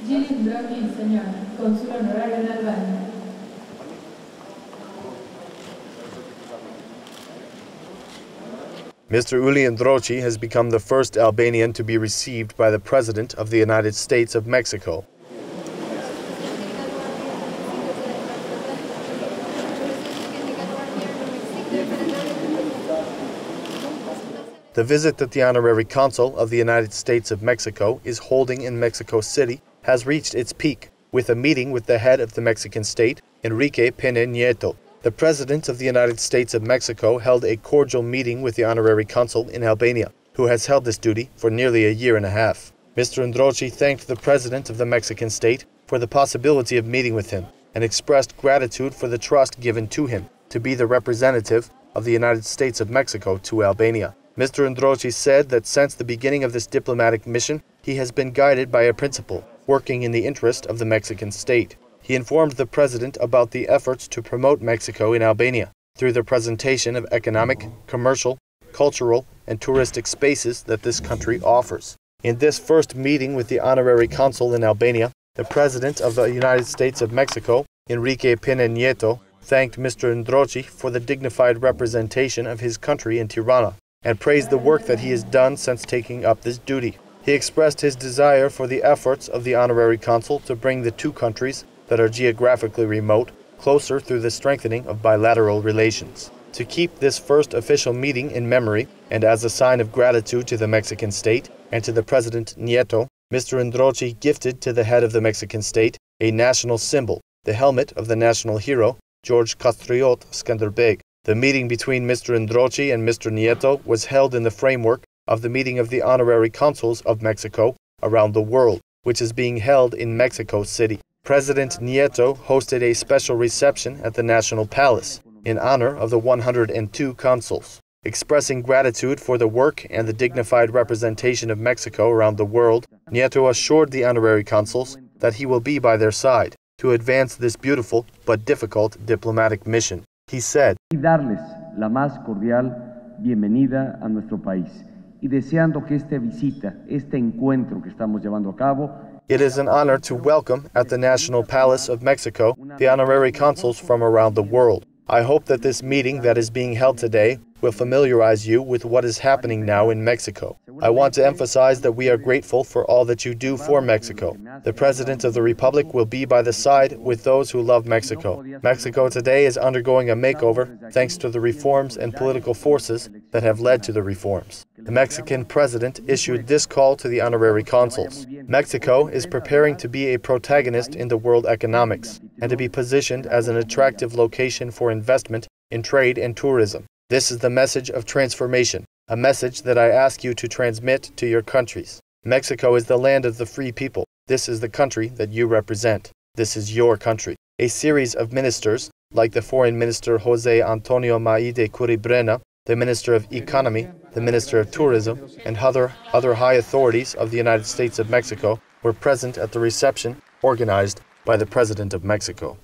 Ylli Ndroqi, señor, cónsul honorario en Albania. Mr. Ylli Ndroqi has become the first Albanian to be received by the President of the United States of Mexico. The visit that the Honorary Consul of the United States of Mexico is holding in Mexico City has reached its peak, with a meeting with the head of the Mexican state, Enrique Pena Nieto. The President of the United States of Mexico held a cordial meeting with the Honorary Consul in Albania, who has held this duty for nearly a year and a half. Mr. Ndroqi thanked the President of the Mexican state for the possibility of meeting with him, and expressed gratitude for the trust given to him to be the representative of the United States of Mexico to Albania. Mr. Ndroqi said that since the beginning of this diplomatic mission, he has been guided by a principle, working in the interest of the Mexican state. He informed the President about the efforts to promote Mexico in Albania through the presentation of economic, commercial, cultural, and touristic spaces that this country offers. In this first meeting with the Honorary Consul in Albania, the President of the United States of Mexico, Enrique Pena Nieto, thanked Mr. Ndroqi for the dignified representation of his country in Tirana and praised the work that he has done since taking up this duty. He expressed his desire for the efforts of the Honorary Consul to bring the two countries that are geographically remote closer through the strengthening of bilateral relations. To keep this first official meeting in memory and as a sign of gratitude to the Mexican state and to the President Nieto, Mr. Ndroqi gifted to the head of the Mexican state a national symbol, the helmet of the national hero, George Kastriot Skanderbeg. The meeting between Mr. Ndroqi and Mr. Nieto was held in the framework of the meeting of the Honorary Consuls of Mexico around the world, which is being held in Mexico City. President Nieto hosted a special reception at the National Palace in honor of the 102 consuls. Expressing gratitude for the work and the dignified representation of Mexico around the world, Nieto assured the honorary consuls that he will be by their side to advance this beautiful but difficult diplomatic mission. He said, darles la más cordial bienvenida a nuestro país y deseando que esta visita, este encuentro que estamos llevando a cabo. It is an honor to welcome at the National Palace of Mexico the honorary consuls from around the world. I hope that this meeting that is being held today will familiarize you with what is happening now in Mexico. I want to emphasize that we are grateful for all that you do for Mexico. The President of the Republic will be by the side with those who love Mexico. Mexico today is undergoing a makeover thanks to the reforms and political forces that have led to the reforms. The Mexican President issued this call to the honorary consuls. Mexico is preparing to be a protagonist in the world economics and to be positioned as an attractive location for investment in trade and tourism. This is the message of transformation, a message that I ask you to transmit to your countries. Mexico is the land of the free people. This is the country that you represent. This is your country. A series of ministers, like the Foreign Minister Jose Antonio Maide Curibrena, the Minister of Economy, the Minister of Tourism, and other high authorities of the United States of Mexico, were present at the reception organized by the President of Mexico.